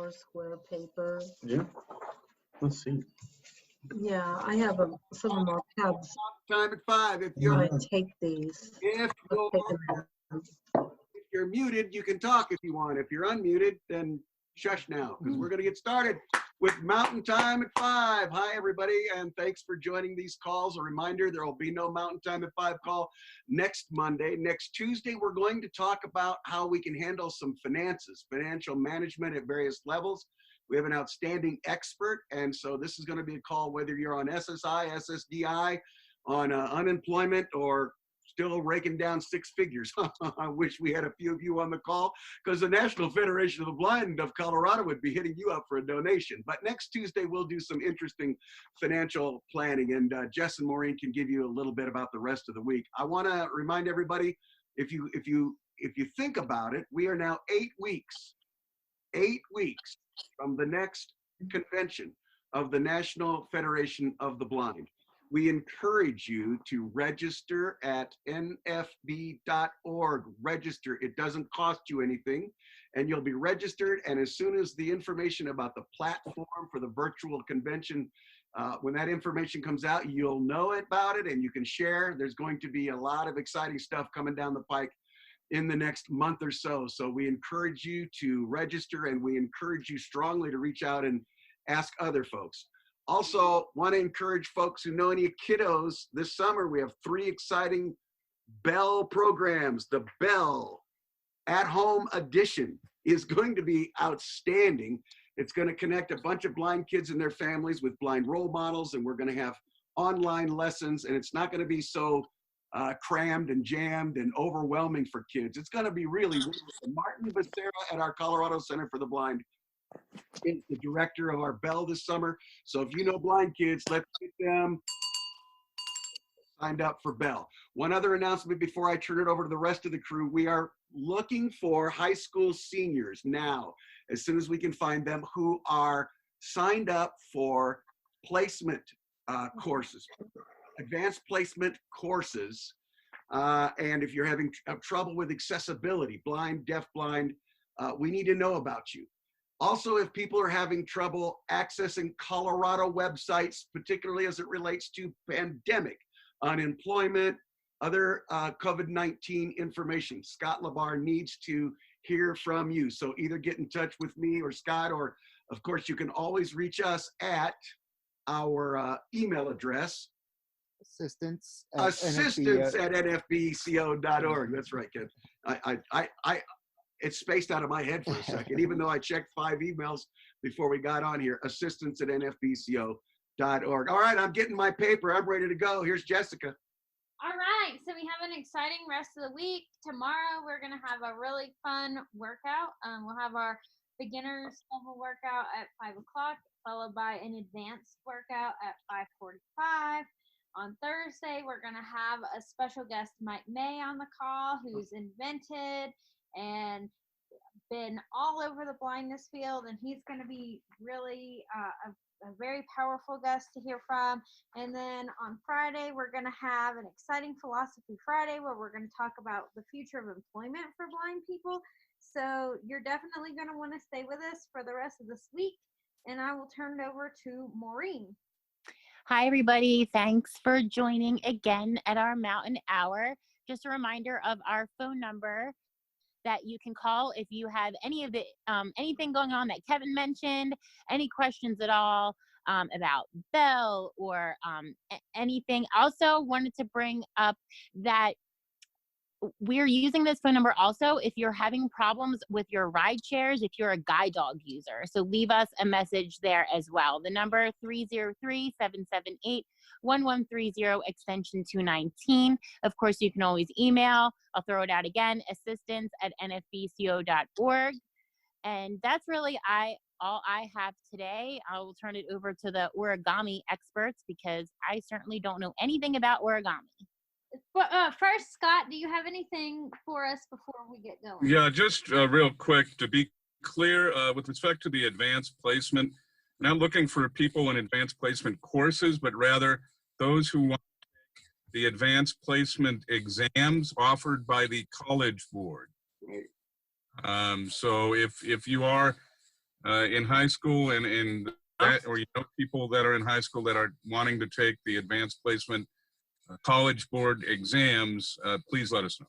more square paper. Yeah. Let's see. Yeah, I have some of my pads. Time at 5. If When you're I take these. if I'll take them out. you're muted, you can talk if you want. If you're unmuted, then shush now, because we're going to get started with Mountain Time at 5. Hi, everybody, and thanks for joining these calls. A reminder, there will be no Mountain Time at 5 call next Monday. Next Tuesday, we're going to talk about how we can handle some finances, financial management at various levels. We have an outstanding expert, and so this is going to be a call whether you're on SSI, SSDI, on unemployment, or still raking down 6 figures. I wish we had a few of you on the call, because the National Federation of the Blind of Colorado would be hitting you up for a donation. But next Tuesday, we'll do some interesting financial planning, and Jess and Maureen can give you a little bit about the rest of the week. I want to remind everybody, if you think about it, we are now 8 weeks from the next convention of the National Federation of the Blind. We encourage you to register at nfb.org. Register. It doesn't cost you anything, and you'll be registered. And as soon as the information about the platform for the virtual convention, when that information comes out, you'll know about it and you can share. There's going to be a lot of exciting stuff coming down the pike in the next month or so. So we encourage you to register, and we encourage you strongly to reach out and ask other folks. Also, want to encourage folks who know any kiddos this summer. We have 3 exciting Bell programs. The Bell at-home edition is going to be outstanding. It's going to connect a bunch of blind kids and their families with blind role models, and we're going to have online lessons, and it's not going to be so crammed and jammed and overwhelming for kids. It's going to be really Martin Becerra at our Colorado Center for the Blind is the director of our Bell this summer. So if you know blind kids, let's get them signed up for Bell. One other announcement before I turn it over to the rest of the crew. We are looking for high school seniors now, as soon as we can find them, who are signed up for placement courses, advanced placement courses. And if you're having trouble with accessibility, blind, deafblind, we need to know about you. Also, if people are having trouble accessing Colorado websites, particularly as it relates to pandemic, unemployment, other COVID-19 information, Scott Labar needs to hear from you. So either get in touch with me or Scott, or of course, you can always reach us at our email address. Assistance at nfbco.org. That's right, Ken. It's spaced out of my head for a second, even though I checked 5 emails before we got on here. Assistance at nfbco.org. All right, I'm getting my paper. I'm ready to go. Here's Jessica. All right, so we have an exciting rest of the week. Tomorrow, we're going to have a really fun workout. We'll have our beginner's level workout at 5 o'clock, followed by an advanced workout at 5:45. On Thursday, we're going to have a special guest, Mike May, on the call, who's invented and been all over the blindness field, and he's going to be really a very powerful guest to hear from. And then on Friday, we're going to have an exciting Philosophy Friday, where we're going to talk about the future of employment for blind people. So you're definitely going to want to stay with us for the rest of this week, and I will turn it over to Maureen. Hi, everybody. Thanks for joining again at our Mountain Hour. Just a reminder of our phone number that you can call if you have any of the anything going on that Kevin mentioned, any questions at all about Bell or anything. Also wanted to bring up that we're using this phone number also if you're having problems with your ride shares, if you're a guide dog user. So leave us a message there as well. The number 303-778-1130, extension 219. Of course, you can always email. I'll throw it out again, assistance@nfbco.org. And that's really all I have today. I will turn it over to the origami experts, because I certainly don't know anything about origami. But first, Scott, do you have anything for us before we get going? Yeah, just real quick, to be clear, with respect to the advanced placement, I'm not looking for people in advanced placement courses, but rather those who want to take the advanced placement exams offered by the College Board. So if you are in high school and that, or you know people that are in high school that are wanting to take the advanced placement college board exams, please let us know.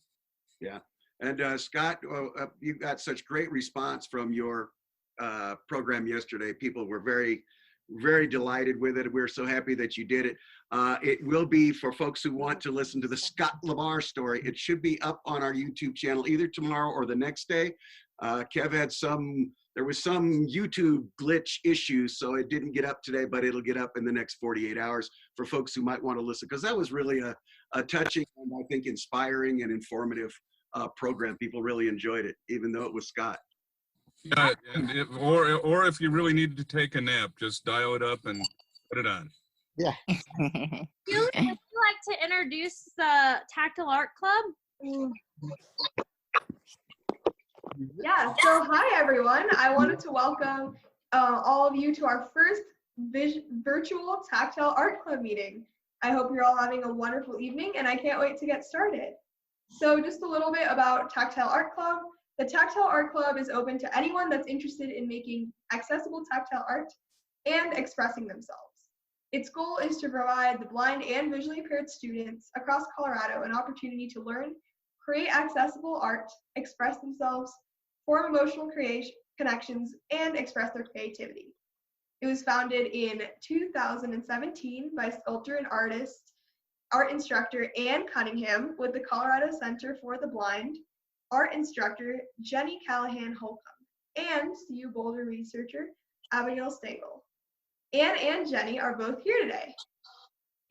Yeah. And Scott, you got such great response from your program yesterday. People were very, very delighted with it. We're so happy that you did it. It will be for folks who want to listen to the Scott Lamar story. It should be up on our YouTube channel either tomorrow or the next day. Kev had there was some YouTube glitch issues, so it didn't get up today, but it'll get up in the next 48 hours for folks who might want to listen, because that was really a touching and I think inspiring and informative program. People really enjoyed it, even though it was Scott. Yeah, or if you really needed to take a nap, just dial it up and put it on. Yeah. Julie, would you like to introduce the Tactile Art Club? Yeah, so hi everyone. I wanted to welcome all of you to our first virtual Tactile Art Club meeting. I hope you're all having a wonderful evening and I can't wait to get started. So just a little bit about Tactile Art Club. The Tactile Art Club is open to anyone that's interested in making accessible tactile art and expressing themselves. Its goal is to provide the blind and visually impaired students across Colorado an opportunity to learn, create accessible art, express themselves, form emotional connections, and express their creativity. It was founded in 2017 by sculptor and art instructor Ann Cunningham with the Colorado Center for the Blind, art instructor Jenny Kellyanne Holcomb, and CU Boulder researcher Abigail Stengel. Ann and Jenny are both here today.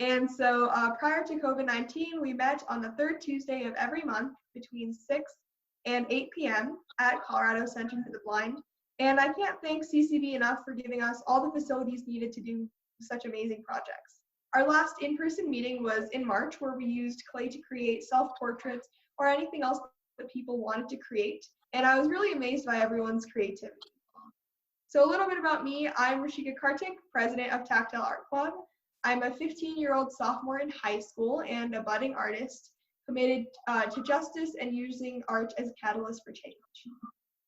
And so prior to COVID-19, we met on the third Tuesday of every month between 6 and 8 p.m. at Colorado Center for the Blind. And I can't thank CCB enough for giving us all the facilities needed to do such amazing projects. Our last in-person meeting was in March, where we used clay to create self-portraits or anything else that people wanted to create. And I was really amazed by everyone's creativity. So a little bit about me. I'm Rashika Kartik, president of Tactile Art Club. I'm a 15-year-old sophomore in high school and a budding artist committed to justice and using art as a catalyst for change.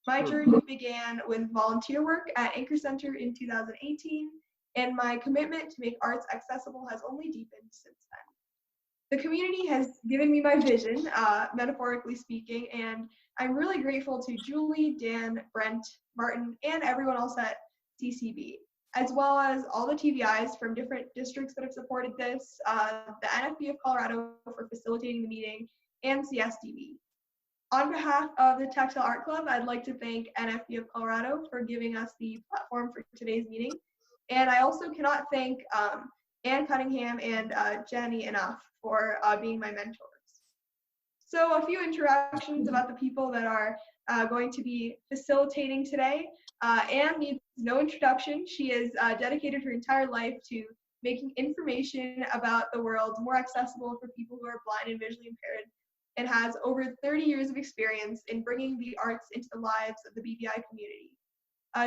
My journey began with volunteer work at Anchor Center in 2018, and my commitment to make arts accessible has only deepened since then. The community has given me my vision, metaphorically speaking, and I'm really grateful to Julie, Dan, Brent, Martin, and everyone else at CCB, as well as all the TVIs from different districts that have supported this, the NFB of Colorado for facilitating the meeting, and CSDB. On behalf of the Tactile Art Club, I'd like to thank NFB of Colorado for giving us the platform for today's meeting. And I also cannot thank Ann Cunningham and Jenny enough for being my mentors. So a few interactions about the people that are going to be facilitating today. Ann needs no introduction. She has dedicated her entire life to making information about the world more accessible for people who are blind and visually impaired, and has over 30 years of experience in bringing the arts into the lives of the BVI community.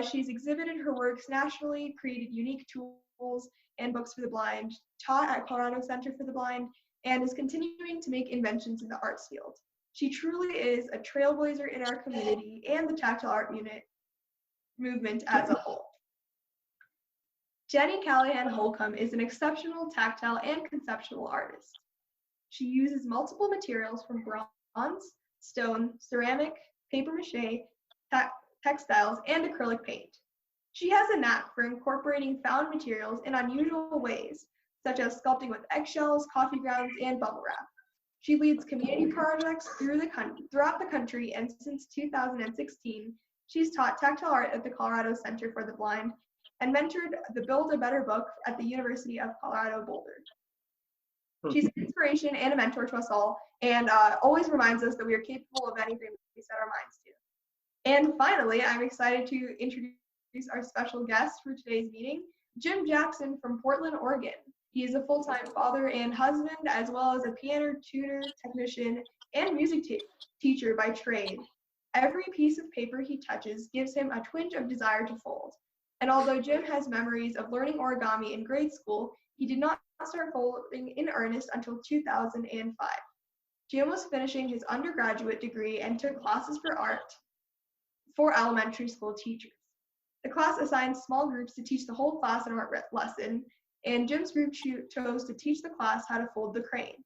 She's exhibited her works nationally, created unique tools and books for the blind, taught at Colorado Center for the Blind, and is continuing to make inventions in the arts field. She truly is a trailblazer in our community and the tactile art movement as a whole. Jenny Kellyanne Holcomb is an exceptional tactile and conceptual artist. She uses multiple materials from bronze, stone, ceramic, paper mache, textiles, and acrylic paint. She has a knack for incorporating found materials in unusual ways, such as sculpting with eggshells, coffee grounds, and bubble wrap. She leads community projects throughout the country, and since 2016, she's taught tactile art at the Colorado Center for the Blind and mentored the Build a Better book at the University of Colorado Boulder. She's an inspiration and a mentor to us all, and always reminds us that we are capable of anything we set our minds to. And finally, I'm excited to introduce our special guest for today's meeting, Jim Jackson from Portland, Oregon. He is a full-time father and husband, as well as a piano tutor, technician, and music teacher by trade. Every piece of paper he touches gives him a twinge of desire to fold. And although Jim has memories of learning origami in grade school, he did not start folding in earnest until 2005. Jim was finishing his undergraduate degree and took classes for art for elementary school teachers. The class assigned small groups to teach the whole class an art lesson, and Jim's group chose to teach the class how to fold the crane.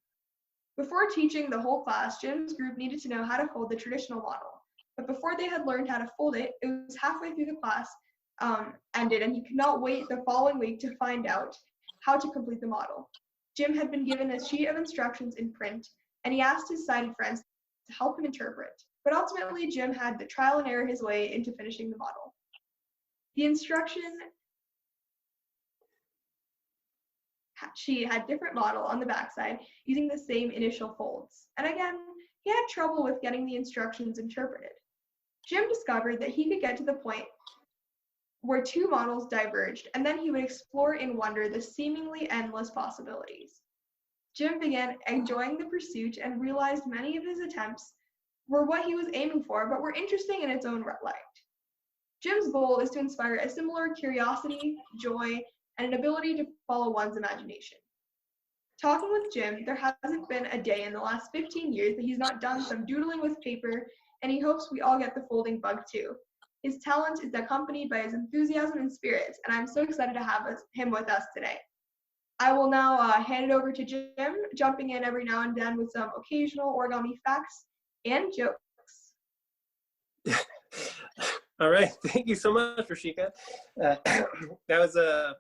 Before teaching the whole class, Jim's group needed to know how to fold the traditional model. But before they had learned how to fold it, it was halfway through the class ended, and he could not wait the following week to find out how to complete the model. Jim had been given a sheet of instructions in print, and he asked his sighted friends to help him interpret. But ultimately, Jim had to trial and error his way into finishing the model. The instruction sheet had different model on the backside using the same initial folds. And again, he had trouble with getting the instructions interpreted. Jim discovered that he could get to the point where two models diverged, and then he would explore in wonder the seemingly endless possibilities. Jim began enjoying the pursuit and realized many of his attempts were what he was aiming for, but were interesting in its own light. Jim's goal is to inspire a similar curiosity, joy, and an ability to follow one's imagination. Talking with Jim, there hasn't been a day in the last 15 years that he's not done some doodling with paper, and he hopes we all get the folding bug too. His talent is accompanied by his enthusiasm and spirits, and I'm so excited to have him with us today. I will now hand it over to Jim, jumping in every now and then with some occasional origami facts and jokes. All right, thank you so much, Rashika. That was a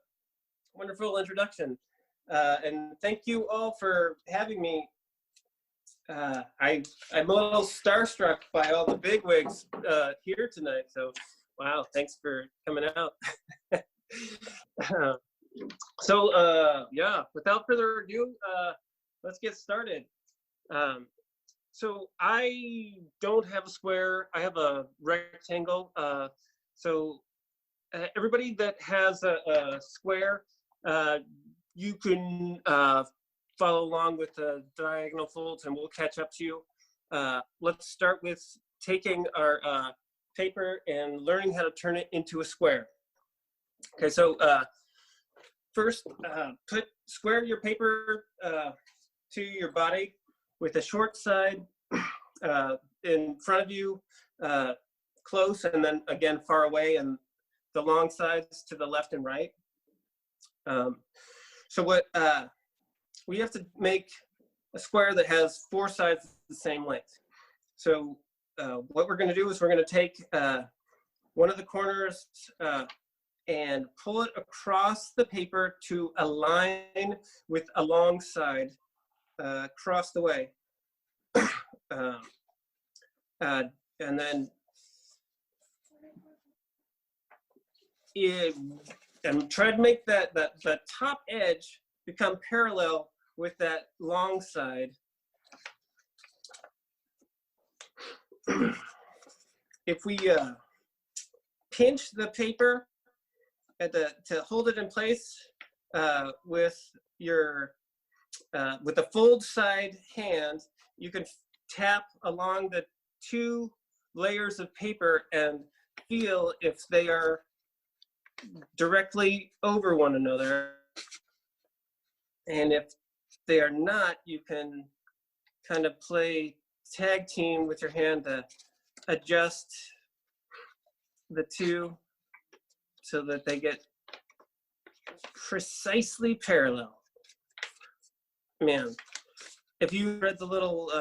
wonderful introduction, and thank you all for having me. I'm a little starstruck by all the bigwigs here tonight, so wow, thanks for coming out. Yeah, without further ado, let's get started. So I don't have a square, I have a rectangle. Everybody that has a square, you can follow along with the diagonal folds and we'll catch up to you. Let's start with taking our paper and learning how to turn it into a square. Okay, so first, square your paper to your body with a short side in front of you, close, and then again far away, and the long sides to the left and right. So what we have to make a square that has four sides the same length. So what we're going to do is we're going to take one of the corners and pull it across the paper to align with a long side across the way. And then and try to make the top edge become parallel with that long side. If we pinch the paper to hold it in place with the fold side hand, you can tap along the two layers of paper and feel if they are directly over one another. And if they are not, you can kind of play tag team with your hand to adjust the two so that they get precisely parallel. Man, if you read the little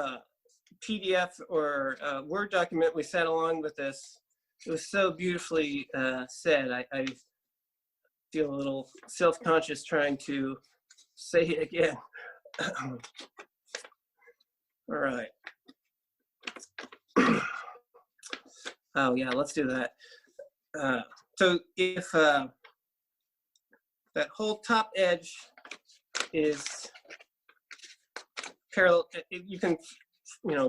PDF or Word document we sent along with this, it was so beautifully said. I feel a little self-conscious trying to say it again. All right. Oh yeah, let's do that. So if that whole top edge is parallel, you can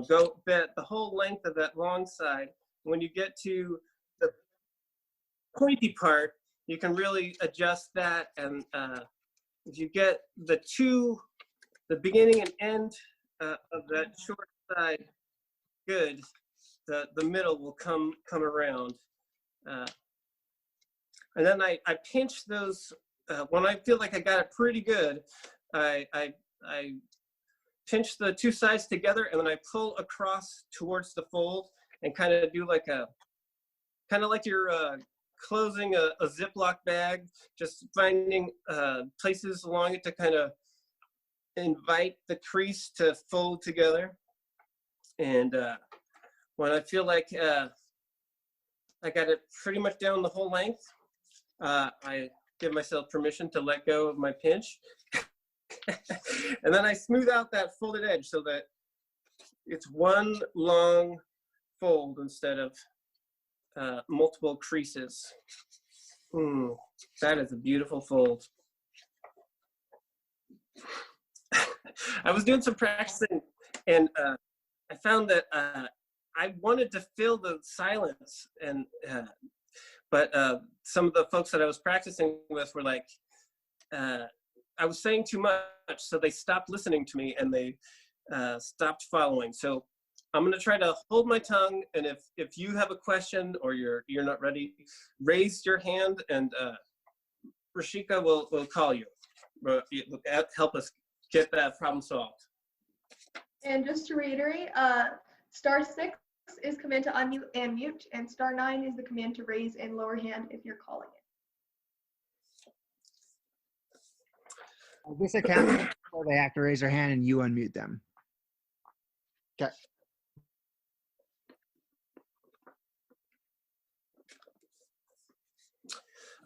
go the whole length of that long side. When you get to the pointy part, you can really adjust that, and if you get the beginning and end of that short side good, the middle will come around. And then I pinch those, when I feel like I got it pretty good, I pinch the two sides together, and then I pull across towards the fold and kind of do like like you're closing a Ziploc bag, just finding places along it to kind of invite the crease to fold together. And when I feel like I got it pretty much down the whole length, I give myself permission to let go of my pinch. And then I smooth out that folded edge so that it's one long fold instead of multiple creases. That is a beautiful fold. I was doing some practicing, and I found that I wanted to fill the silence, and but some of the folks that I was practicing with were like, I was saying too much, so they stopped listening to me and they stopped following. So I'm gonna try to hold my tongue, and if you have a question or you're not ready, raise your hand, and Rashika will call you. Help us get that problem solved. And just to reiterate, *6 is command to unmute and mute, and *9 is the command to raise and lower hand if you're calling it. This account, they have to raise their hand and you unmute them. Okay.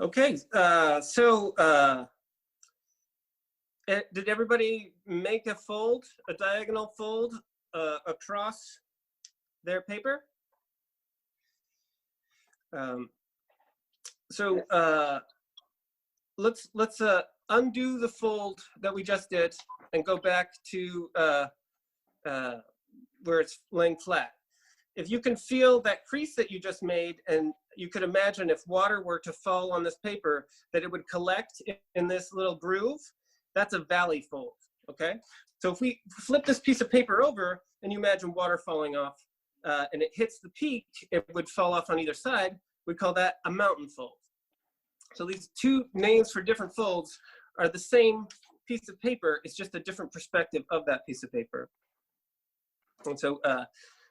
Okay, did everybody make a fold, a diagonal fold across their paper? Let's undo the fold that we just did and go back to where it's laying flat. If you can feel that crease that you just made, and you could imagine if water were to fall on this paper, that it would collect in this little groove, that's a valley fold, okay? So if we flip this piece of paper over and you imagine water falling off and it hits the peak, it would fall off on either side, we call that a mountain fold. So these two names for different folds are the same piece of paper, it's just a different perspective of that piece of paper. And so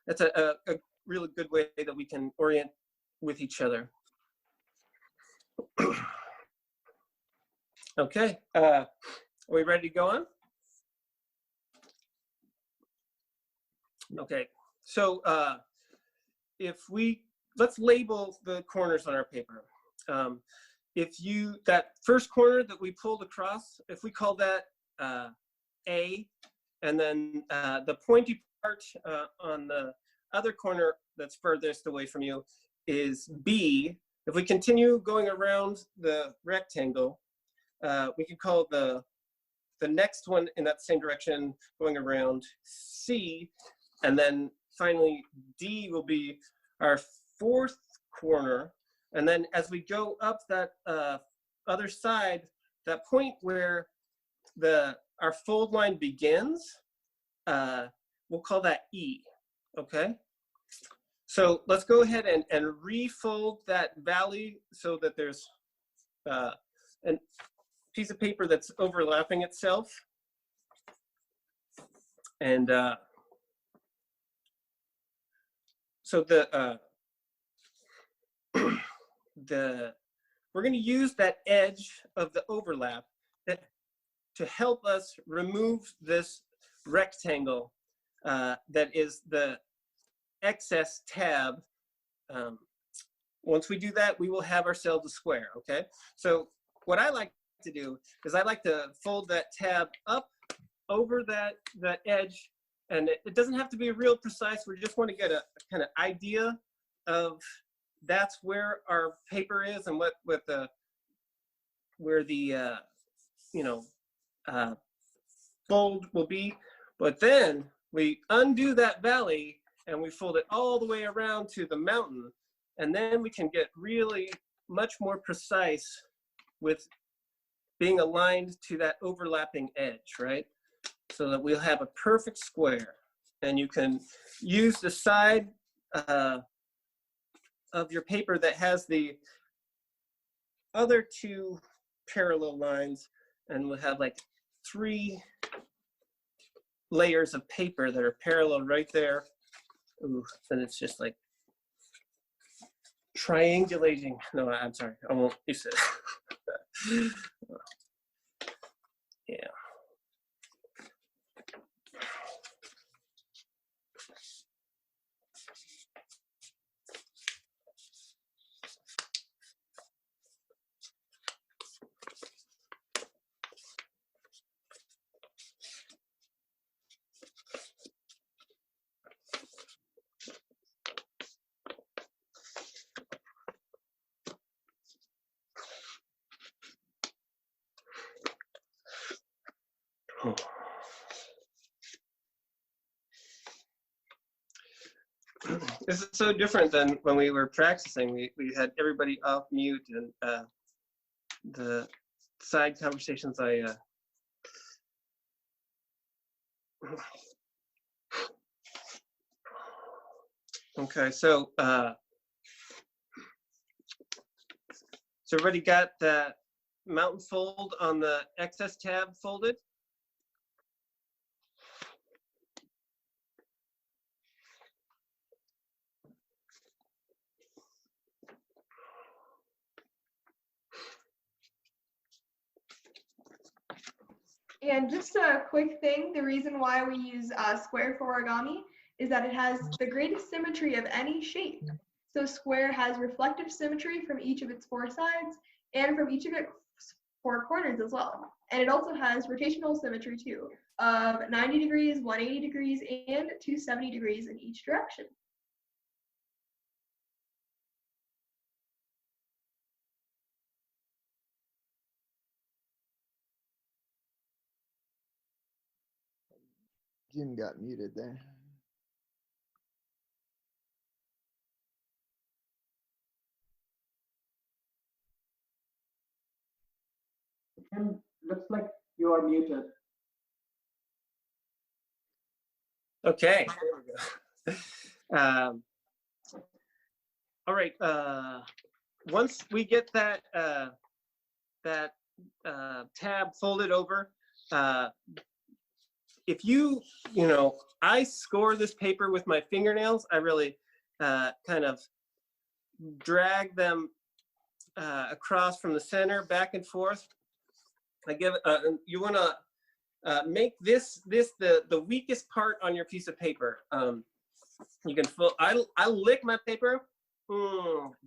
that's a really good way that we can orient with each other. Okay, are we ready to go on? Okay, so let's label the corners on our paper. That first corner that we pulled across, if we call that A, and then the pointy part on the other corner that's furthest away from you is B. If we continue going around the rectangle, we could call the next one in that same direction going around C, and then finally D will be our fourth corner. And then as we go up that other side, that point where our fold line begins, we'll call that E, okay? So let's go ahead and refold that valley so that there's a piece of paper that's overlapping itself. And so we're going to use that edge of the overlap to help us remove this rectangle that is the excess tab. Once we do that, we will have ourselves a square, okay? So what I like to do is I like to fold that tab up over that edge, and it doesn't have to be real precise. We just want to get a kind of idea of that's where our paper is and where the fold will be. But then we undo that valley and we fold it all the way around to the mountain, and then we can get really much more precise with being aligned to that overlapping edge, right? So that we'll have a perfect square. And you can use the side of your paper that has the other two parallel lines, and we'll have like 3 layers of paper that are parallel right there. Ooh, then it's just like triangulating. No, I'm sorry. I won't use it. Yeah. This is so different than when we were practicing. We had everybody off mute, and the side conversations okay, so everybody got that mountain fold on the XS tab folded? And just a quick thing, the reason why we use square for origami is that it has the greatest symmetry of any shape. So square has reflective symmetry from each of its 4 sides and from each of its 4 corners as well. And it also has rotational symmetry too, of 90 degrees, 180 degrees, and 270 degrees in each direction. Jim got muted there. Jim, looks like you are muted. Okay, there we go. All right, once we get that tab folded over, if you know, I score this paper with my fingernails. I really kind of drag them across from the center, back and forth. I give you want to make this the weakest part on your piece of paper. You can I lick my paper.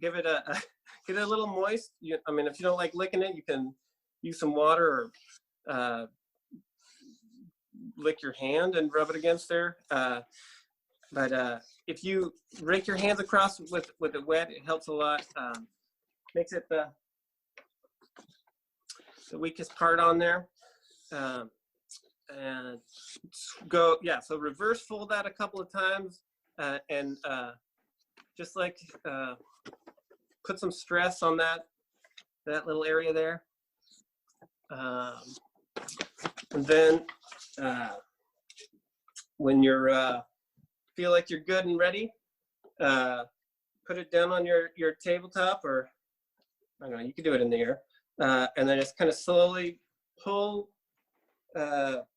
Give it get it a little moist. I mean, if you don't like licking it, you can use some water or lick your hand and rub it against there. But if you rake your hands across with it wet, it helps a lot. Makes it the weakest part on there. And go, yeah, so reverse fold that a couple of times and just like put some stress on that little area there. And then when you're feel like you're good and ready, put it down on your tabletop, or I don't know, you can do it in the air, and then just kind of slowly pull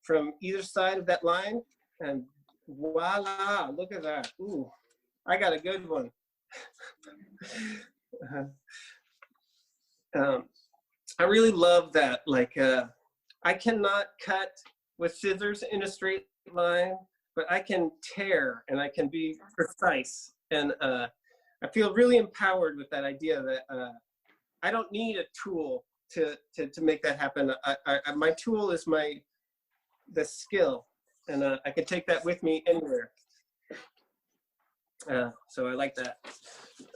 from either side of that line, and voila, look at that. Ooh, I got a good one. I really love that. Like, I cannot cut with scissors in a straight line, but I can tear and I can be precise. And I feel really empowered with that idea that I don't need a tool to make that happen. My tool is the skill, and I can take that with me anywhere. So I like that.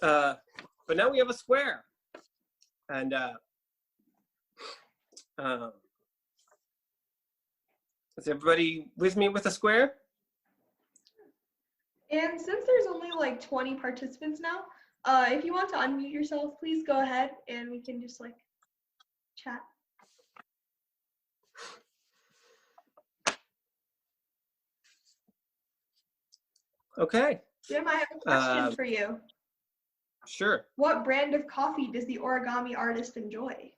But now we have a square, and is everybody with me with a square? And since there's only like 20 participants now, if you want to unmute yourself, please go ahead and we can just like chat. Okay. Jim, I have a question for you. Sure. What brand of coffee does the origami artist enjoy?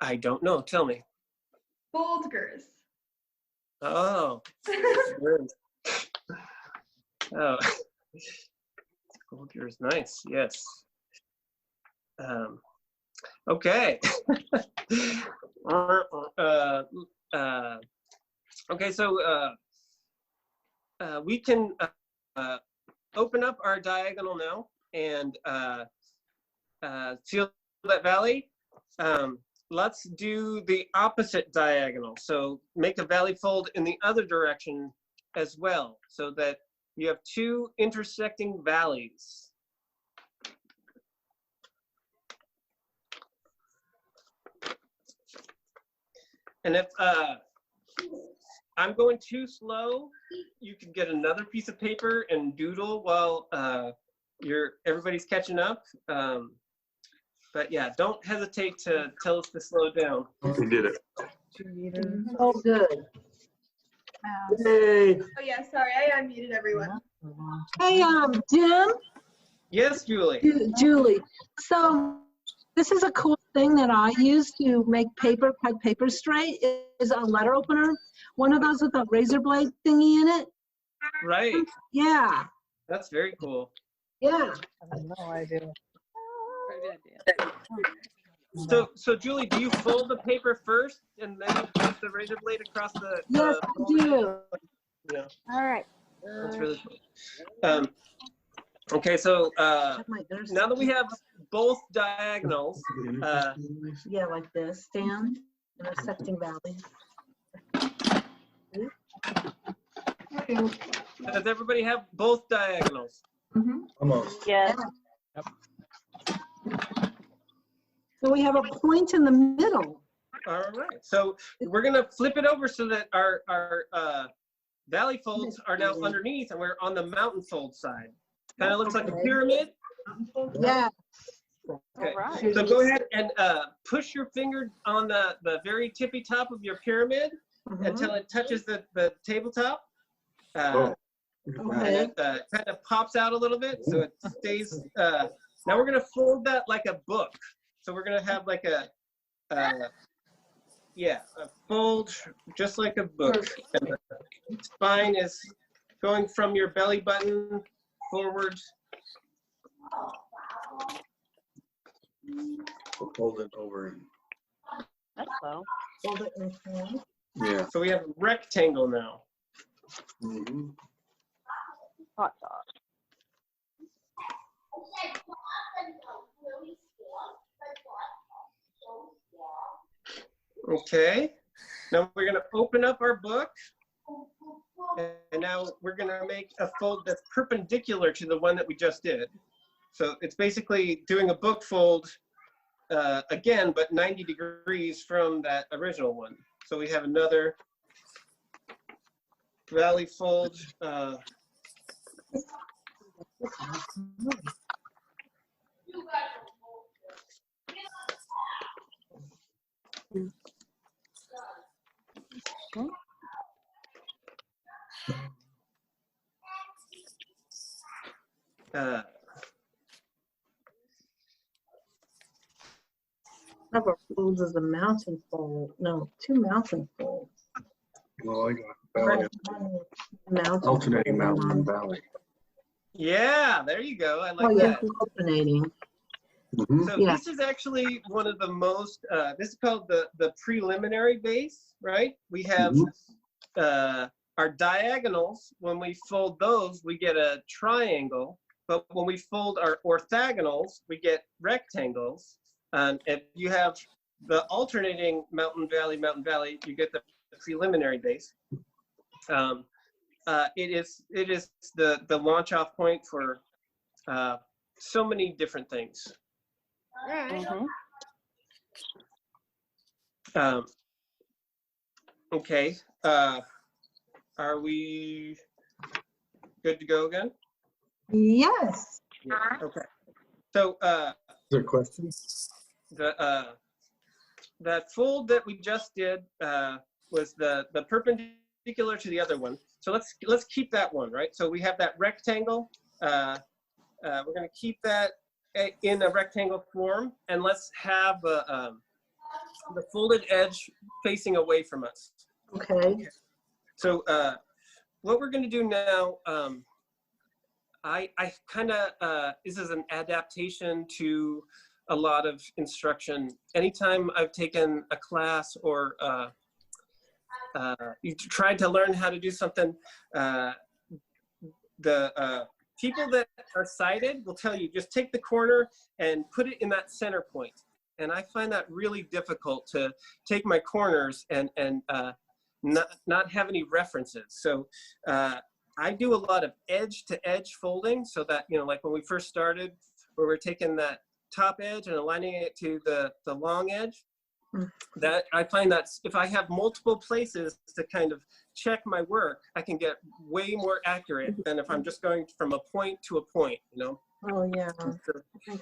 I don't know. Tell me. Folgers. Oh. Oh, Goldier's nice. Yes. Okay. Okay, so we can open up our diagonal now and seal that valley. Let's do the opposite diagonal. So make a valley fold in the other direction as well, so that you have two intersecting valleys. And if I'm going too slow, you can get another piece of paper and doodle while everybody's catching up. But yeah, don't hesitate to tell us to slow down. We did it. Oh, good. Yay. Oh yeah, sorry, I unmuted everyone. Hey, Jim, Yes, Julie. Julie. So this is a cool thing that I use to make cut paper straight is a letter opener. One of those with a razor blade thingy in it. Right. Yeah, That's very cool. yeah. So Julie, do you fold the paper first and then you put the razor blade across the? Yes, I do. Yeah, All right. that's really cool. Okay, so now that we have both diagonals, Yeah, like this, stand, intersecting valleys. does everybody have both diagonals? Almost. Yes. So we have a point in the middle. All right, so we're gonna flip it over so that our valley folds are now underneath and we're on the mountain fold side. Kind of looks like a pyramid. Yeah. Okay, Alright. so go ahead and push your finger on the very tippy top of your pyramid until it touches the tabletop. Oh. Okay. And it kind of pops out a little bit so it stays. Now we're gonna fold that like a book. So we're gonna have like a fold just like a book. And the spine is going from your belly button forward. We'll fold it over. That's low. Hold it in hand. Yeah. So we have a rectangle now. Mhm. Hot dog. Okay. Now we're gonna open up our book. And now we're gonna make a fold that's perpendicular to the one that we just did. So it's basically doing a book fold again, but 90 degrees from that original one. So we have another valley fold. Never folds as a mountain fold. No, two mountain folds. Well, I got valley. Mountain Alternating fold. mountain and valley. Yeah, there you go. I Oh, like yeah, that. alternating. Mhm. So Yeah. this is actually one of the most, this is called the preliminary base, right? We have our diagonals. When we fold those, we get a triangle. But when we fold our orthogonals, we get rectangles. And if you have the alternating mountain, valley, you get the preliminary base. It is the launch off point for so many different things. Okay. Are we good to go again? Yes. Yeah. Okay. So Is there a question? that fold that we just did was the perpendicular to the other one. So let's keep that one, right? So we have that rectangle. We're going to keep that in a rectangle form, and let's have the folded edge facing away from us. Okay. So what we're going to do now I kind of, this is an adaptation to a lot of instruction. Anytime I've taken a class or you tried to learn how to do something, the people that are sighted will tell you, just take the corner and put it in that center point. And I find that really difficult to take my corners and not have any references. So I do a lot of edge to edge folding, so that, you know, like when we first started, where we're taking that top edge and aligning it to the long edge, that I find that if I have multiple places to kind of check my work, I can get way more accurate than if I'm just going from a point to a point, you know? Oh, yeah.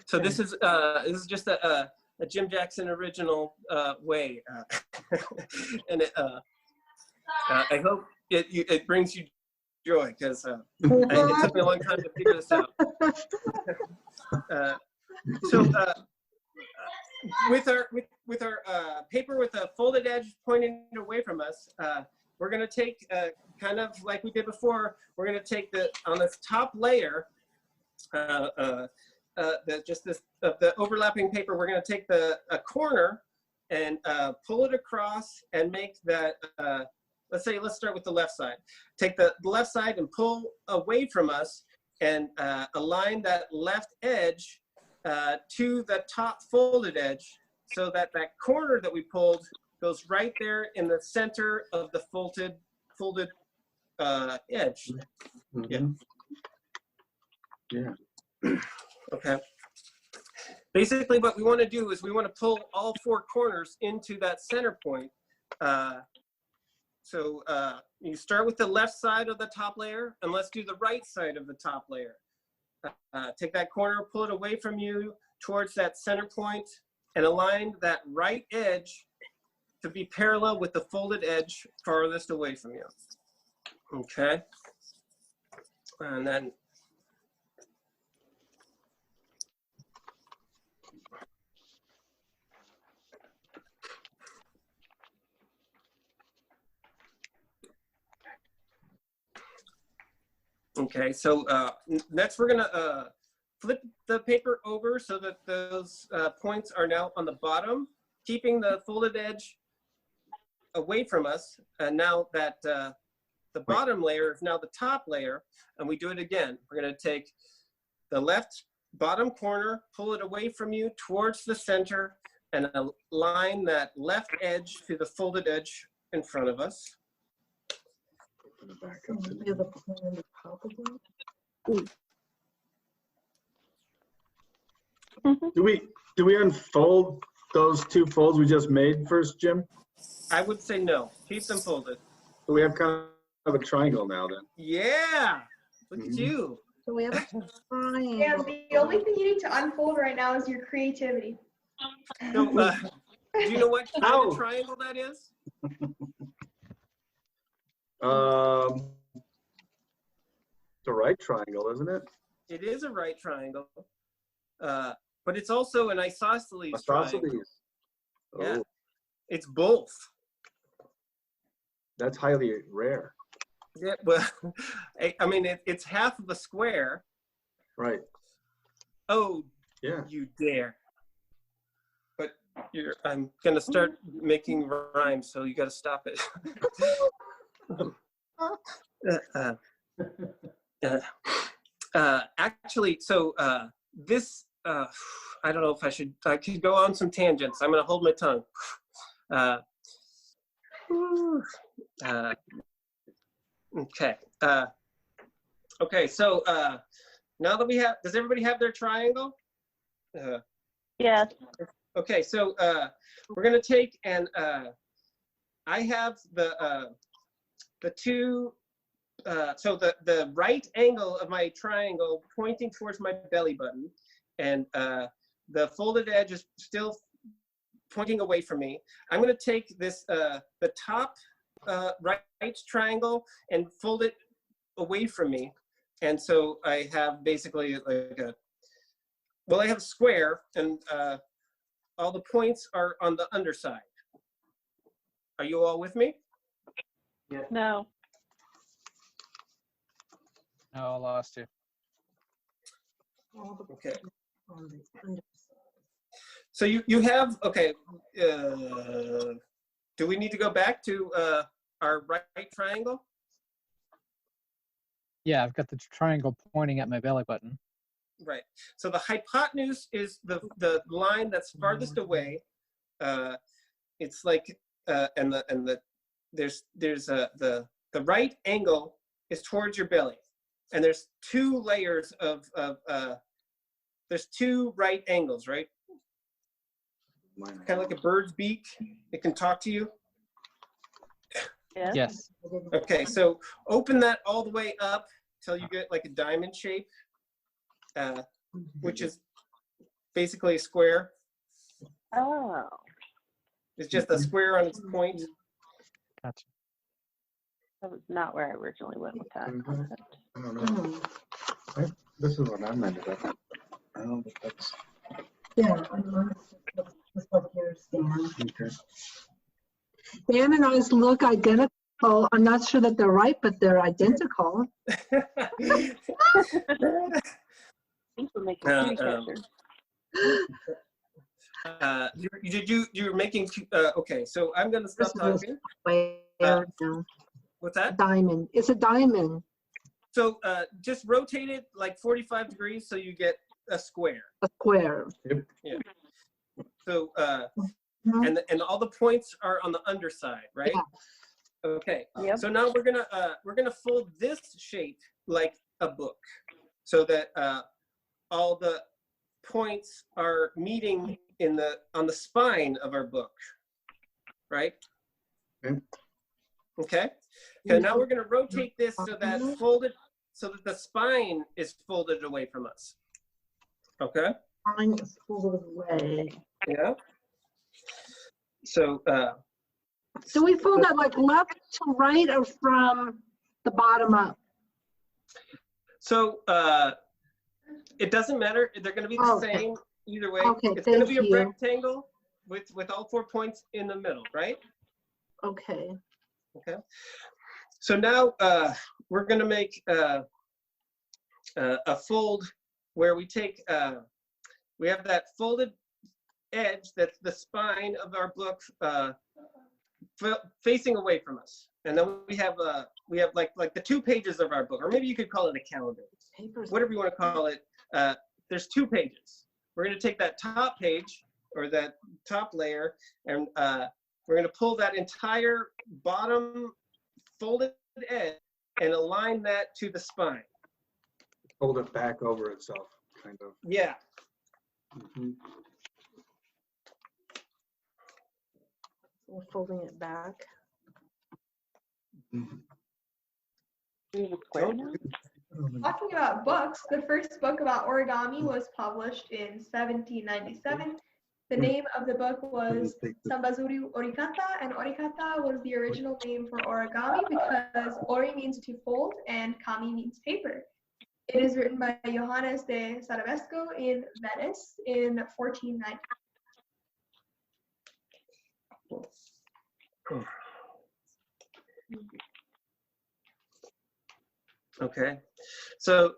So this is just a Jim Jackson original way. And I hope it brings you joy, because it took me a long time to figure this out. With our paper with a folded edge pointing away from us, we're going to take kind of like we did before. We're going to take on this top layer, the overlapping paper. We're going to take a corner and pull it across and make that. Let's start with the left side. Take the left side and pull away from us and align that left edge to the top folded edge, so that corner that we pulled goes right there in the center of the folded edge. Mm-hmm. Yeah. Okay. Basically, what we want to do is we want to pull all four corners into that center point. So you start with the left side of the top layer, and let's do the right side of the top layer. Take that corner, pull it away from you towards that center point, and align that right edge to be parallel with the folded edge farthest away from you. Okay. And then okay, so next we're gonna flip the paper over so that those points are now on the bottom, keeping the folded edge away from us. And now that the bottom layer is now the top layer, and we do it again. We're gonna take the left bottom corner, pull it away from you towards the center, and align that left edge to the folded edge in front of us. Back up to Do the plan to pop it up. Do we unfold those two folds we just made first, Jim? I would say no. Keep them folded. So we have kind of a triangle now then. Yeah. Look at you. So we have a triangle. And the only thing you need to unfold right now is your creativity. So, do you know what kind of triangle that is? It's a right triangle, isn't it? It is a right triangle, but it's also an isosceles triangle. Isosceles. Oh, Yeah, it's both. that's highly rare. Yeah, well, I mean, it's half of a square. Right. Oh, Yeah. you dare. But I'm going to start making rhymes, so you got to stop it. Actually, so this, I don't know if I could go on some tangents. I'm going to hold my tongue. Okay. Okay, so now that we have, does everybody have their triangle? Yes. Okay, so we're gonna take and I have the two, so the right angle of my triangle pointing towards my belly button, and the folded edge is still pointing away from me. I'm gonna take this, the top right triangle and fold it away from me. And so I have basically like I have a square, and all the points are on the underside. Are you all with me? No. No, I lost you. Okay. So you have, okay, do we need to go back to our right triangle? Yeah, I've got the triangle pointing at my belly button. Right. So the hypotenuse is the line that's farthest away. It's like there's the right angle is towards your belly, and there's two layers of there's two right angles, right? Kind of like a bird's beak. It can talk to you. Yeah. Yes. Okay, so open that all the way up till you get like a diamond shape, which is basically a square. Oh. It's just a square on its point. Gotcha. That was not where I originally went with that concept. I don't know. This is what I meant about. I don't think that's. Yeah, just like yours, Dan. Okay. Dan and I's look identical. I'm not sure that they're right, but they're identical. I think we're making three characters. You're making okay, so I'm gonna stop talking. What's that? Diamond. It's a diamond. So just rotate it like 45 degrees so you get a square. A square. Yep. Yeah. So and all the points are on the underside, right? Yeah. Okay. Yep. So now we're gonna fold this shape like a book, so that all the points are meeting on the spine of our book, right? Okay. Okay. Okay. Now we're gonna rotate this so that the spine is folded away from us. Okay. Spine is folded away. Yeah. So. Do we fold that like left to right or from the bottom up? So it doesn't matter. They're going to be the same either way. Okay, it's going to thank be a you. rectangle with all 4 points in the middle, right? Okay. Okay. So now we're going to make a fold where we take we have that folded edge that's the spine of our book facing away from us, and then we have like the 2 pages of our book, or maybe you could call it a calendar, whatever you want to call it. There's 2 pages. We're going to take that top page or that top layer, and we're going to pull that entire bottom folded edge and align that to the spine. Hold it back over itself, kind of. Yeah. Mm-hmm. We're folding it back. Talking about books, the first book about origami was published in 1797. The name of the book was Sambazuri Orikata, and Orikata was the original name for origami because ori means to fold and kami means paper. It is written by Johannes de Sarabesco in Venice in 1490. Okay, so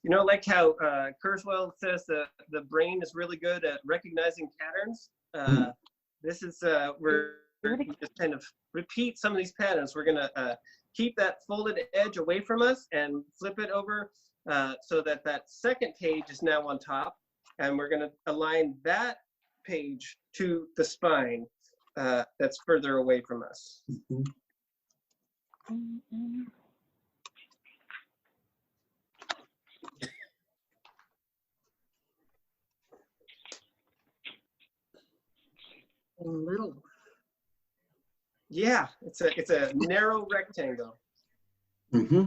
like how Kurzweil says the brain is really good at recognizing patterns. This is we're just kind of repeat some of these patterns. We're gonna keep that folded edge away from us and flip it over so that second page is now on top, and we're gonna align that page to the spine that's further away from us. Little. Yeah, it's a narrow rectangle. Mm-hmm.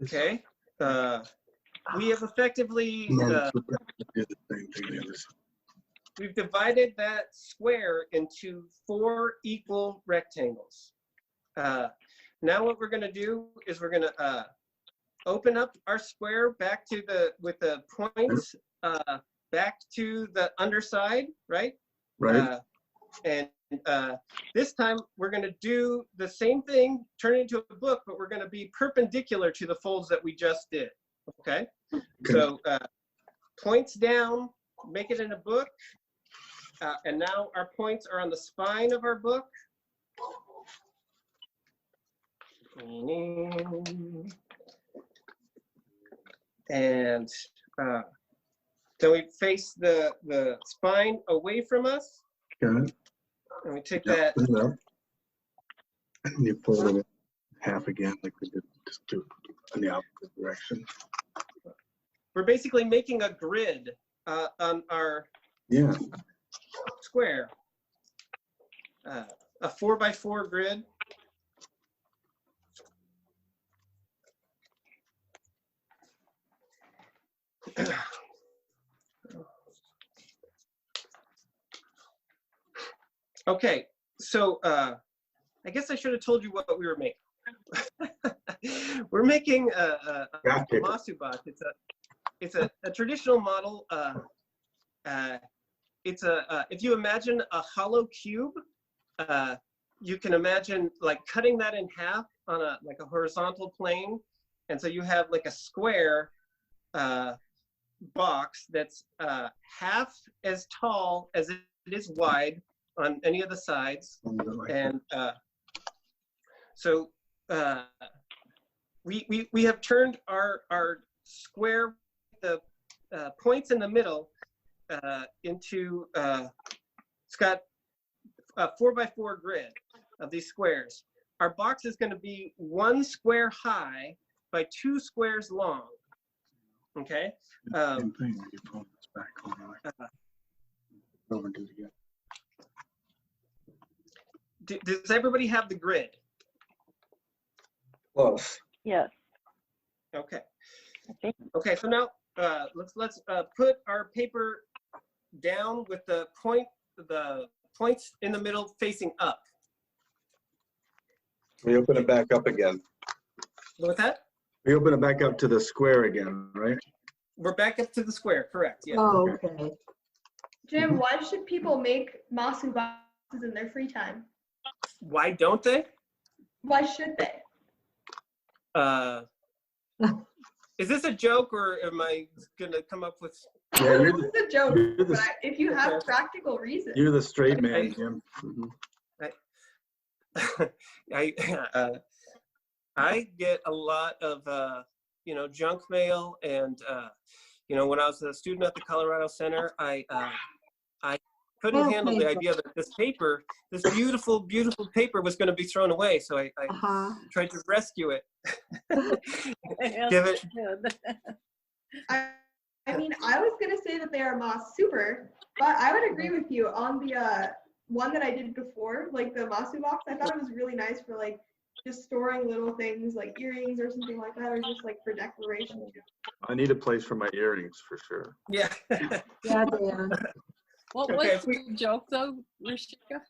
Okay. We have effectively we've divided that square into 4 equal rectangles. Now what we're going to do is we're going to open up our square back to with the points back to the underside, right? Right. And this time we're going to do the same thing, turn it into a book, but we're going to be perpendicular to the folds that we just did. Okay. So points down, make it in a book. And now our points are on the spine of our book. And then we face the spine away from us. Got it. And we take Yep, that. put it up. And you fold it in half again, like we did, just do in the opposite direction. We're basically making a grid on our square, a 4x4 grid. Okay, so I guess I should have told you what we were making. We're making a Masu box. It's a traditional model. It's if you imagine a hollow cube, you can imagine like cutting that in half on a horizontal plane, and so you have like a square box that's half as tall as it is wide on any of the sides, and so we have turned our square, the points in the middle, into it's got a 4x4 grid of these squares. Our box is going to be 1 square high by 2 squares long. Okay. Does everybody have the grid? Close. Yes. Okay. Okay. So now let's put our paper down with the points in the middle facing up. We open it back up again. What's that? We open it back up to the square again, right? We're back up to the square, correct? Yeah. Oh, okay. Jim, why should people make Masu boxes in their free time? Why don't they? Why should they? Is this a joke, or am I gonna come up with? Yeah, This is a joke, but if you have practical reasons. You're the straight man, Jim. I get a lot of junk mail, and when I was a student at the Colorado Center, I couldn't handle the idea that this beautiful paper was going to be thrown away. So I tried to rescue it. Give it. I mean, I was going to say that they are Moss Super, but I would agree with you on the one that I did before, like the Masu box. I thought it was really nice for like just storing little things like earrings or something like that, or just like for decoration. I need a place for my earrings for sure. Yeah. Yeah, Dan. What was the joke though, Rashika?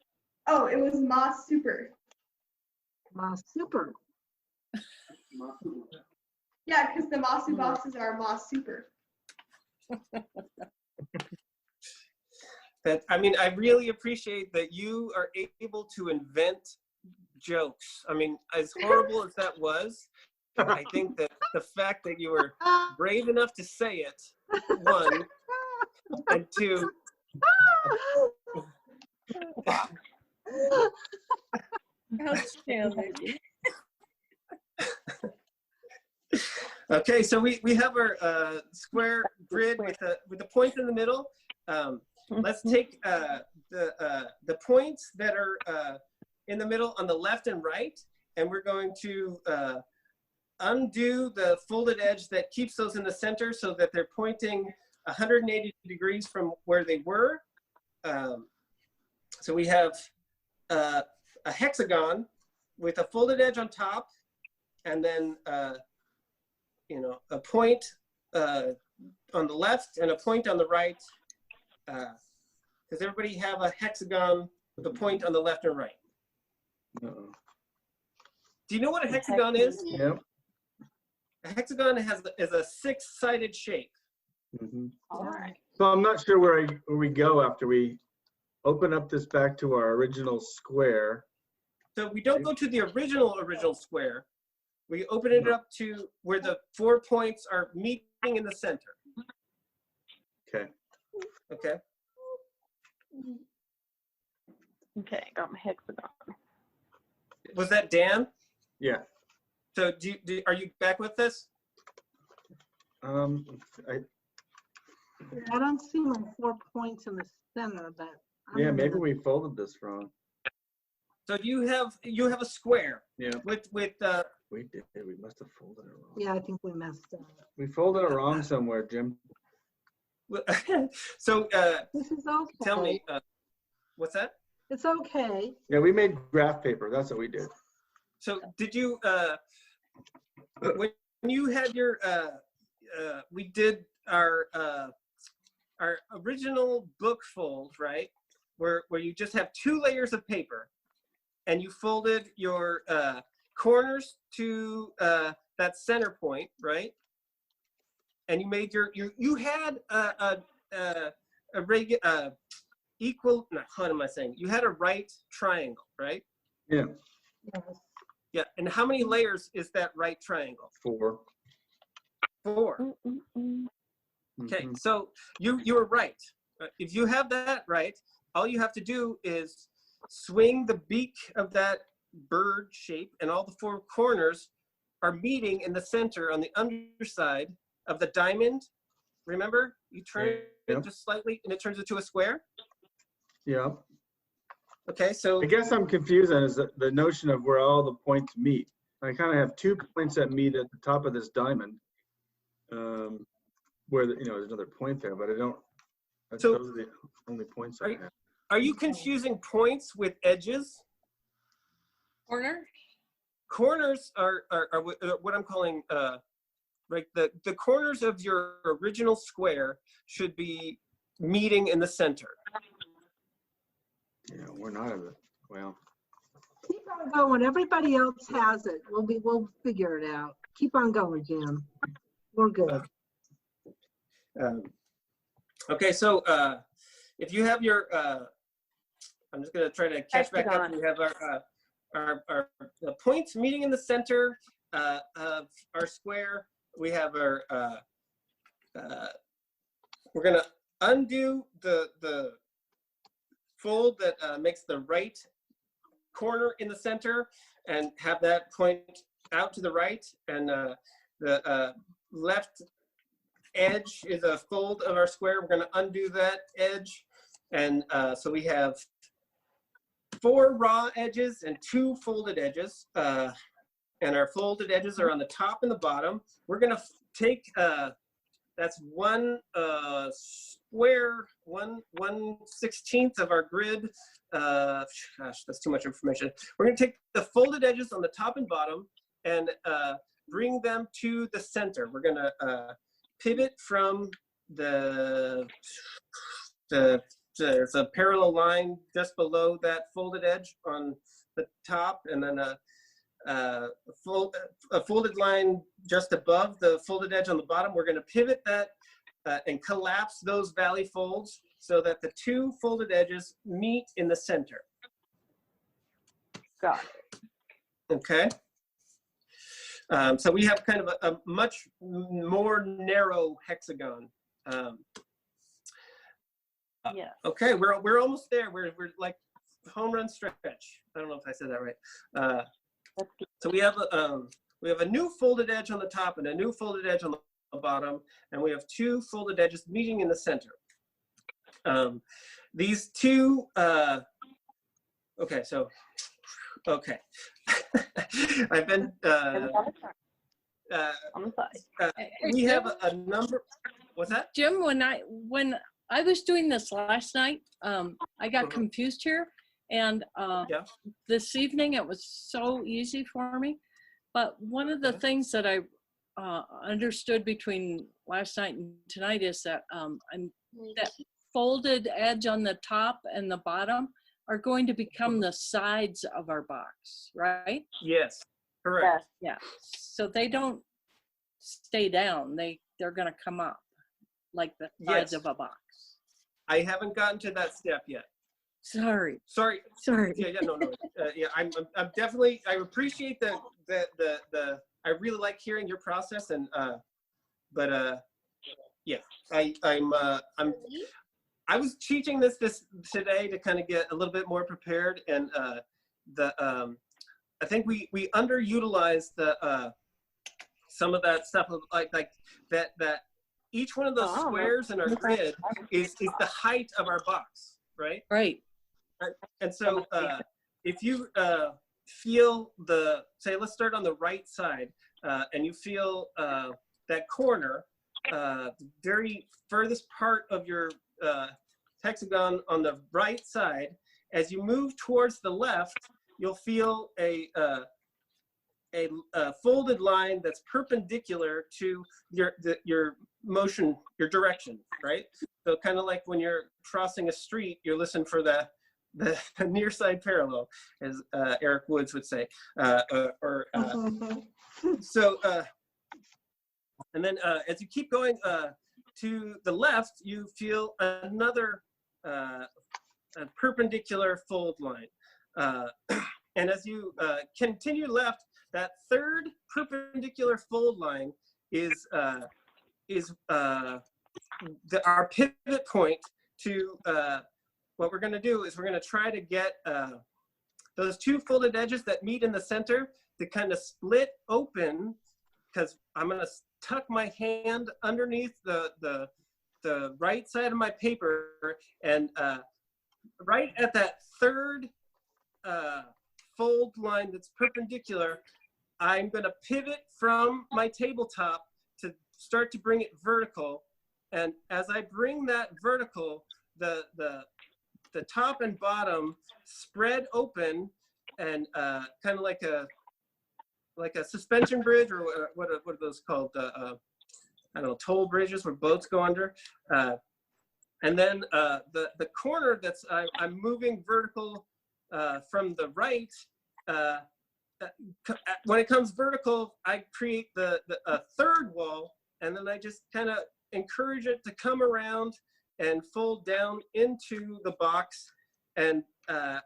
Oh, it was Moss Super. Moss Super. Yeah, because the Masu boxes are Moss Super. I really appreciate that you are able to invent jokes. I mean, as horrible as that was, I think that the fact that you were brave enough to say it, one, and two. Okay, so we have our square grid with the points in the middle. Let's take the points that are in the middle on the left and right, and we're going to undo the folded edge that keeps those in the center so that they're pointing 180 degrees from where they were. So we have a hexagon with a folded edge on top, and then a point on the left and a point on the right. Does everybody have a hexagon with a point on the left and right? Uh-oh. Do you know what a hexagon is? Yep. A hexagon is a 6-sided shape. Mm-hmm. All right. So I'm not sure where we go after we open up this back to our original square. So we don't go to the original square. We open it up to where the 4 points are meeting in the center. Okay. Okay. Okay, got my hexagon. Was that Dan? Yeah. So are you back with this? I don't see my 4 points in the center, but yeah, maybe we folded this wrong. So you have a square. Yeah. With we did. We must have folded it wrong. yeah, I think we messed up. We folded it wrong somewhere, Jim. So this is okay. Tell me, what's that? It's okay. Yeah, we made graph paper. That's what we did. So did you when you had your we did our original book fold, right? Where you just have 2 layers of paper, and you folded your corners to that center point, right? And you made you had a regular equal. No, what am I saying? You had a right triangle, right? Yeah. Yes. Yeah. And how many layers is that right triangle? 4. 4. Okay, so you were right. If you have that right, all you have to do is swing the beak of that bird shape, and all the 4 corners are meeting in the center on the underside of the diamond. Remember, you turn it just slightly, and it turns into a square. Yeah. Okay, so I guess I'm confused on is the notion of where all the points meet. I kind of have 2 points that meet at the top of this diamond, where there's another point there, but I don't. So those are the only points I have. Are you confusing points with edges? Corner? Corners are what I'm calling like the corners of your original square should be meeting in the center. Yeah, we're not of it. Well. Keep on going. Everybody else has it. We'll figure it out. Keep on going, Jim. We're good. Okay, so if you have your, I'm just going to try to catch back up. We have our points meeting in the center of our square. We have our, we're going to undo the fold that makes the right corner in the center and have that point out to the right, and the left edge is a fold of our square. We're going to undo that edge, and so we have 4 raw edges and 2 folded edges, and our folded edges are on the top and the bottom. We're going to take that's 1 square, 1/16 of our grid. Gosh, that's too much information. We're going to take the folded edges on the top and bottom and bring them to the center. We're going to pivot from there's a parallel line just below that folded edge on the top, and then a folded line just above the folded edge on the bottom. We're going to pivot that and collapse those valley folds so that the 2 folded edges meet in the center. Got it. Okay. So we have kind of a much more narrow hexagon. Yeah. Okay, we're almost there. We're like home run stretch. I don't know if I said that right. So we have a new folded edge on the top and a new folded edge on the bottom, and we have 2 folded edges meeting in the center. These 2. Okay, so okay. I've been. On the side. We have a number. What's that? Jim, when I was doing this last night, I got confused here, and this evening it was so easy for me. But one of the things that I understood between last night and tonight is that that folded edge on the top and the bottom are going to become the sides of our box, right? Yes, correct. Yeah, so they don't stay down. They're going to come up like the sides of a box. I haven't gotten to that step yet. Sorry. Sorry. Sorry. No. Yeah, I'm definitely. I appreciate the. I really like hearing your process, and yeah, I was teaching this today to kind of get a little bit more prepared, and I think we underutilized some of that stuff, like that each one of those squares in our grid is the height of our box, right? Right. And so if you feel say, let's start on the right side, and you feel that corner, the very furthest part of your hexagon on the right side, as you move towards the left, you'll feel a folded line that's perpendicular to your motion, your direction, right? So kind of like when you're crossing a street, you're listening for the near side parallel, as Eric Woods would say. So, and then as you keep going to the left, you feel another a perpendicular fold line. And as you continue left, that third perpendicular fold line is our pivot point to what we're going to do is we're going to try to get those two folded edges that meet in the center to kind of split open, because I'm going to tuck my hand underneath the right side of my paper, and right at that third fold line that's perpendicular, I'm going to pivot from my tabletop to start to bring it vertical. And as I bring that vertical, the top and bottom spread open, and kind of like a suspension bridge, or what are those called? I don't know, toll bridges where boats go under. And then the corner that's I'm moving vertical from the right. When it comes vertical, I create the third wall, and then I just kind of encourage it to come around and fold down into the box. And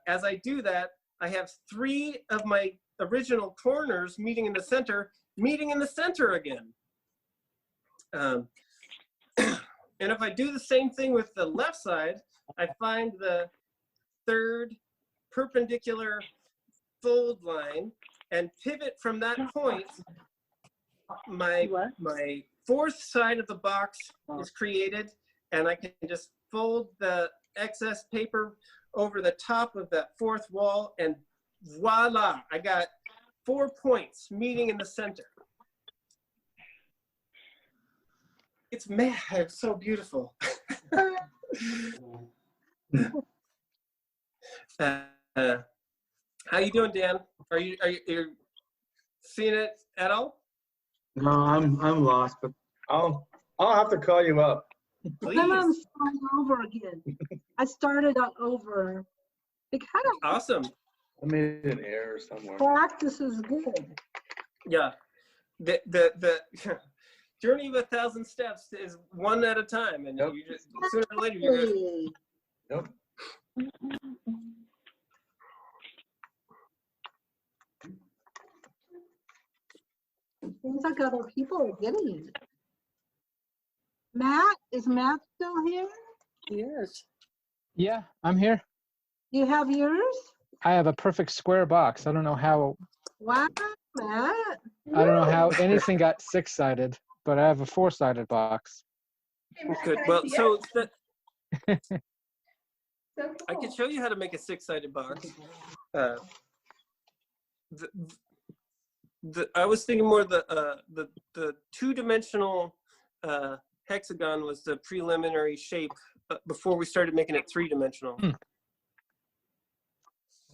as I do that, I have three of my original corners meeting in the center again. And if I do the same thing with the left side, I find the third perpendicular fold line and pivot from that point. My fourth side of the box is created, and I can just fold the excess paper over the top of that fourth wall, and voila, I got 4 points meeting in the center. It's so beautiful. How you doing, Dan? Are you seeing it at all? No, I'm lost, but I'll have to call you up. Then I'm starting over again. I started over. Awesome. I made an error somewhere. Practice is good. Yeah, the journey of 1,000 steps is one at a time, and you just sooner or later you're good. Yep. Seems like other people are getting it. Matt, is Matt still here? Yes. Yeah, I'm here. You have yours? I have a perfect square box. I don't know how. Wow, Matt. I don't know how anything got 6-sided, but I have a 4-sided box. Good. Well, so So cool. I can show you how to make a 6-sided box. I was thinking more the 2-dimensional hexagon was the preliminary shape before we started making it 3-dimensional. I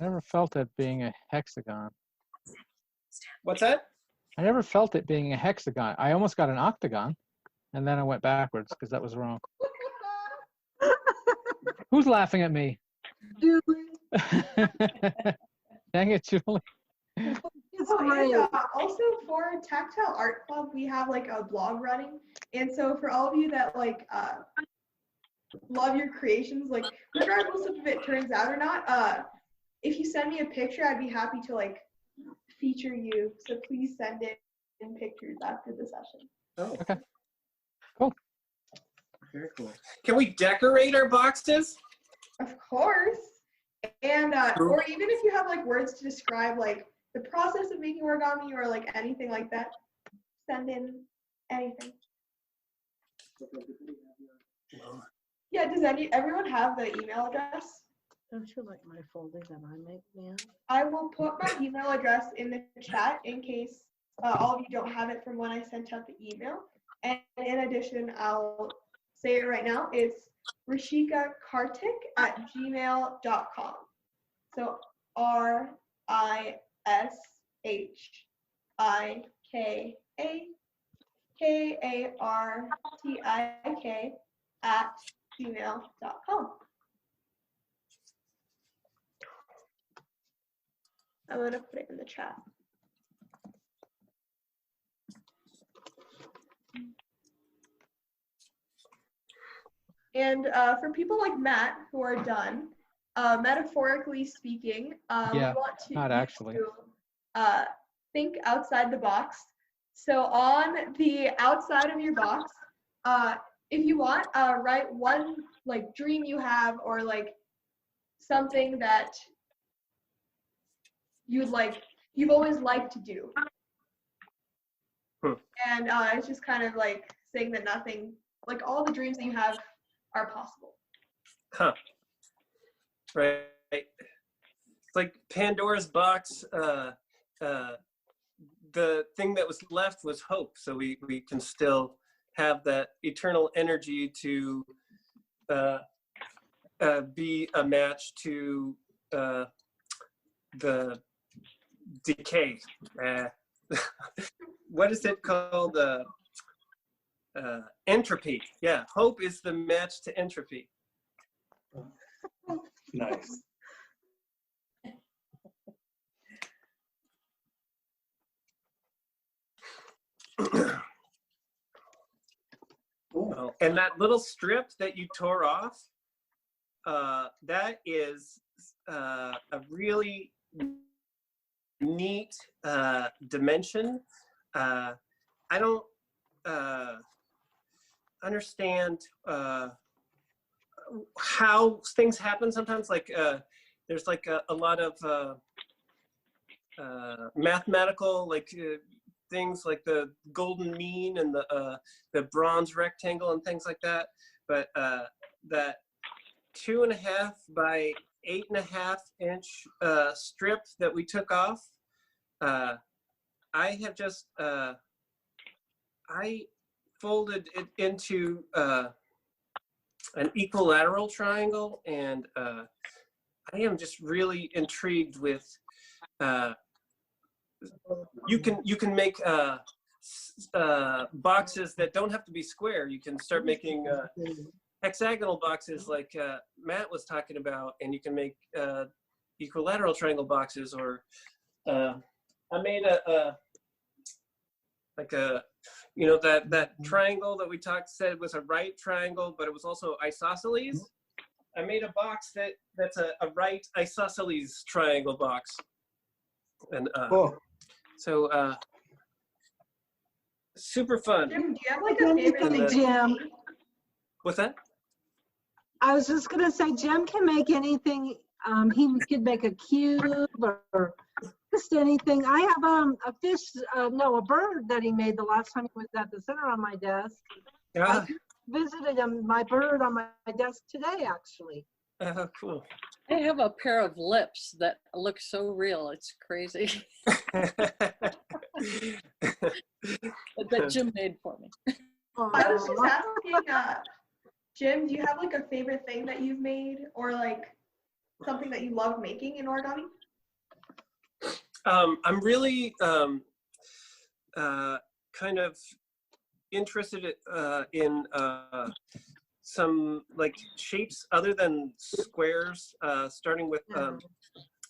never felt it being a hexagon. What's that? I never felt it being a hexagon. I almost got an octagon, and then I went backwards because that was wrong. Who's laughing at me? Julie. Dang it, Julie. It's Oh, great. and also for Tactile Art Club, we have like a blog running, and so for all of you that like love your creations, like regardless of if it turns out or not. If you send me a picture, I'd be happy to like feature you. So please send in pictures after the session. Oh. Okay. Cool. Very cool. Can we decorate our boxes? Of course. And or even if you have like words to describe like the process of making origami or like anything like that, send in anything. Yeah, does everyone have the email address? Don't you like my folder that I make, man? I will put my email address in the chat in case all of you don't have it from when I sent out the email. And in addition, I'll say it right now. It's rishikakartik@gmail.com. So RISHIKAKARTIK@gmail.com. I'm going to put it in the chat. And for people like Matt who are done, metaphorically speaking, we want to not actually. think outside the box. So on the outside of your box, if you want, write one like dream you have or like something that you've always liked to do. And it's just kind of like saying that nothing, like all the dreams that you have are possible. Huh. Right. It's like Pandora's box. The thing that was left was hope. So we can still have that eternal energy to be a match to the decay. What is it called? Entropy. Yeah, hope is the match to entropy. Nice. Oh, and that little strip that you tore off, that is a really neat dimension. I don't understand how things happen sometimes. Like there's like a lot of mathematical things like the golden mean and the bronze rectangle and things like that. But that 2.5 by 8.5 inch strip that we took off, I have just I folded it into an equilateral triangle, and I am just really intrigued with you can make boxes that don't have to be square. You can start making hexagonal boxes like Matt was talking about, and you can make equilateral triangle boxes. Or I made that triangle that we said was a right triangle, but it was also isosceles. I made a box that's a right isosceles triangle box. And so super fun. Jim, do you have like a favorite Jim? What's that? I was just gonna say Jim can make anything. He could make a cube or just anything. I have a bird that he made the last time he was at the center on my desk. Yeah. I visited him, my bird on my desk today, actually. Oh, cool. I have a pair of lips that look so real. It's crazy. That Jim made for me. I was just asking, Jim, do you have like a favorite thing that you've made or like something that you love making in origami? I'm really kind of interested in some like shapes other than squares, starting with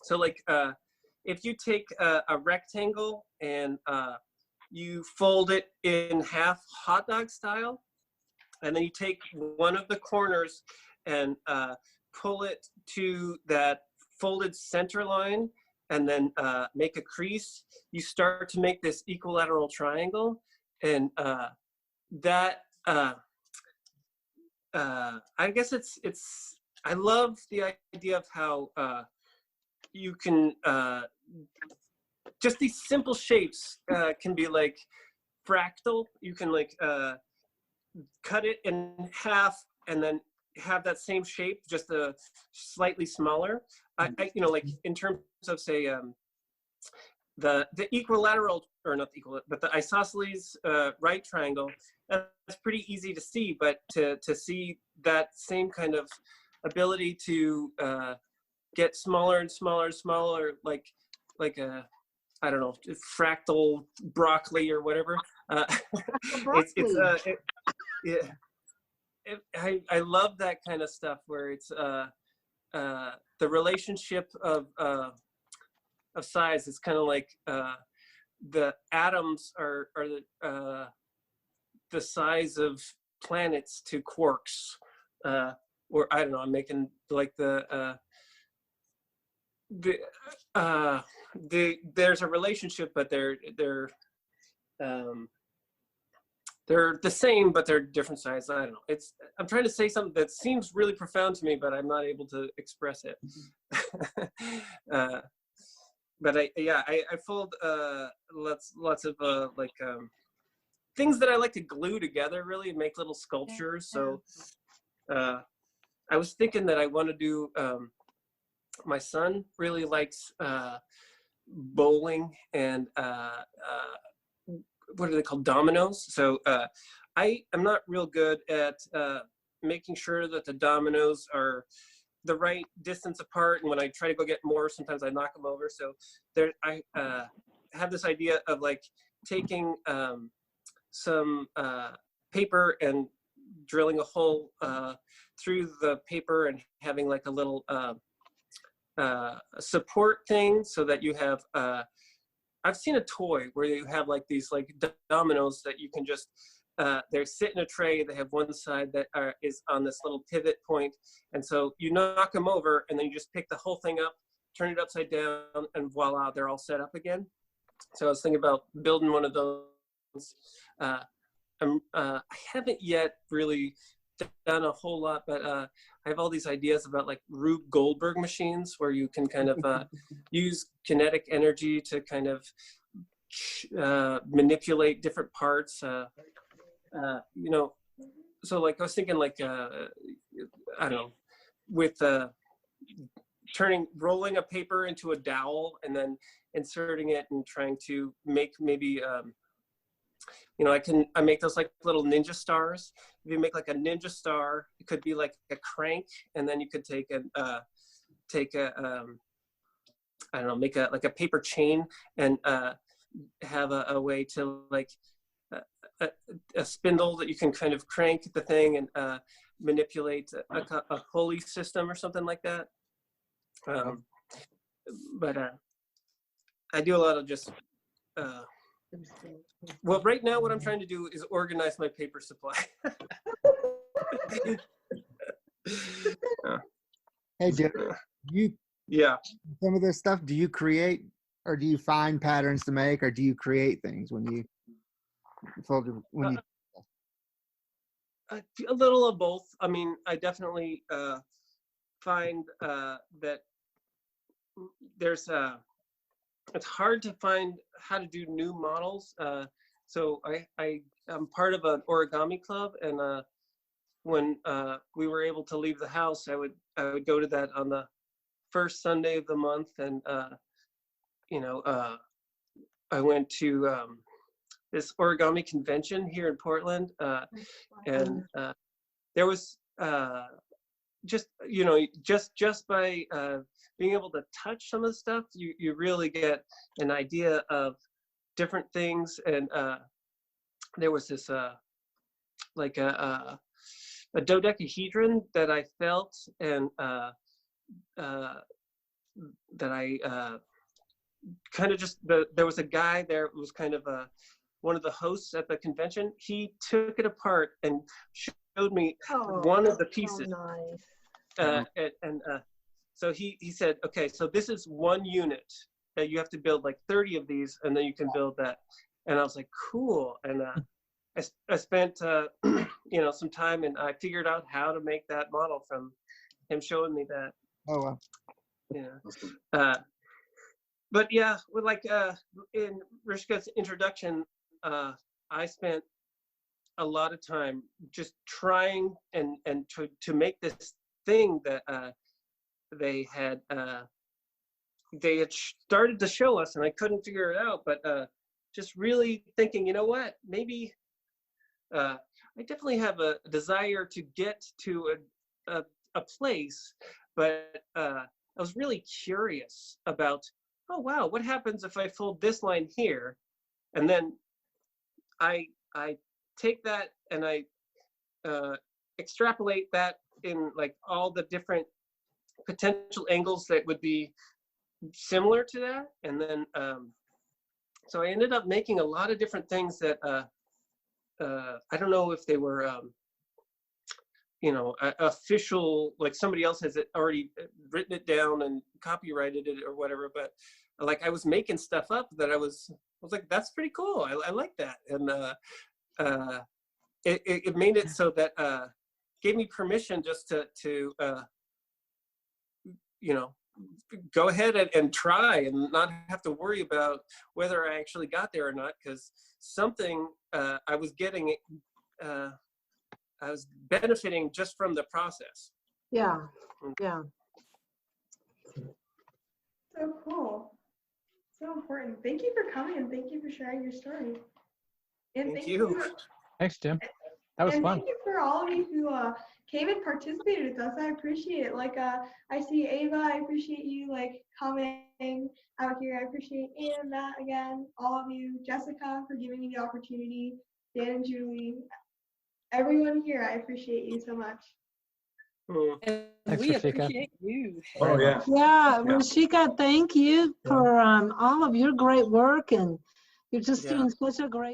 so like if you take a rectangle and you fold it in half hot dog style, and then you take one of the corners and pull it to that folded center line, and then make a crease, you start to make this equilateral triangle. And that, I guess I love the idea of how you can, just these simple shapes can be like fractal. You can like cut it in half and then have that same shape, just a slightly smaller. You know, like in terms of say the equilateral, or not the equal, but the isosceles right triangle, that's pretty easy to see, but to see that same kind of ability to get smaller and smaller and smaller, like a, I don't know, fractal broccoli or whatever. I love that kind of stuff where it's the relationship of size. It's kind of like the atoms are the size of planets to quarks, or I don't know. I'm making like there's a relationship, but they're the same, but they're different sizes. I don't know. I'm trying to say something that seems really profound to me, but I'm not able to express it. But I fold lots of like things that I like to glue together, really, and make little sculptures. So I was thinking that I want to do. My son really likes bowling and what are they called? Dominoes. So I'm not real good at making sure that the dominoes are the right distance apart. And when I try to go get more, sometimes I knock them over. So I have this idea of like taking some paper and drilling a hole through the paper and having like a little support thing, so that you have I've seen a toy where you have like these like dominoes that you can just they sit in a tray. They have one side that is on this little pivot point, and so you knock them over and then you just pick the whole thing up, turn it upside down, and voila, they're all set up again. So I was thinking about building one of those. I haven't yet really done a whole lot, but I have all these ideas about like Rube Goldberg machines, where you can kind of use kinetic energy to kind of manipulate different parts. You know, so like I was thinking like I don't know, with rolling a paper into a dowel and then inserting it and trying to make maybe you know, I make those like little ninja stars. If you make like a ninja star, it could be like a crank, and then you could take a I don't know, make like a paper chain and have a way to like a spindle that you can kind of crank the thing and manipulate a pulley system or something like that. But I do a lot of just well, right now what I'm trying to do is organize my paper supply. Hey, Jim, yeah. Some of this stuff, do you create, or do you find patterns to make, or do you create things when you fold a little of both. I mean, I definitely find that there's it's hard to find how to do new models. So I'm part of an origami club, and when we were able to leave the house, I would go to that on the first Sunday of the month, and you know, I went to this origami convention here in Portland, and there was just, you know, just by being able to touch some of the stuff, you really get an idea of different things. And there was this like a dodecahedron that I felt, and that I kind of just, there was a guy there who was kind of one of the hosts at the convention. He took it apart and me one of the so pieces. nice. So he said, okay, so this is one unit that you have to build like 30 of these, and then you can build that. And I was like, cool. And I spent some time, and I figured out how to make that model from him showing me that. Oh wow. Yeah. But yeah, with like in Rishka's introduction, I spent a lot of time just trying and to make this thing that they had started to show us, and I couldn't figure it out. But just really thinking, you know what, maybe I definitely have a desire to get to a place, but I was really curious about, oh wow, what happens if I fold this line here, and then I take that and I extrapolate that in like all the different potential angles that would be similar to that, and then so I ended up making a lot of different things that I don't know if they were official, like somebody else has already written it down and copyrighted it or whatever, but like I was making stuff up that I was like, that's pretty cool. I like that. And it made it so that gave me permission just to go ahead and try and not have to worry about whether I actually got there or not, because something I was getting, I was benefiting just from the process. Yeah, yeah. So cool. So important. Thank you for coming, and thank you for sharing your story. And Thank you. Thanks, Jim. That was and fun. thank you for all of you who came and participated with us. I appreciate it. Like I see Ava, I appreciate you like commenting out here. I appreciate Anne, Matt, again, all of you, Jessica for giving me the opportunity, Dan and Julie, everyone here, I appreciate you so much. And Thanks, we Rashika. appreciate you. Oh, yeah. Yeah, Rashika, thank you for all of your great work, and you're just doing such a great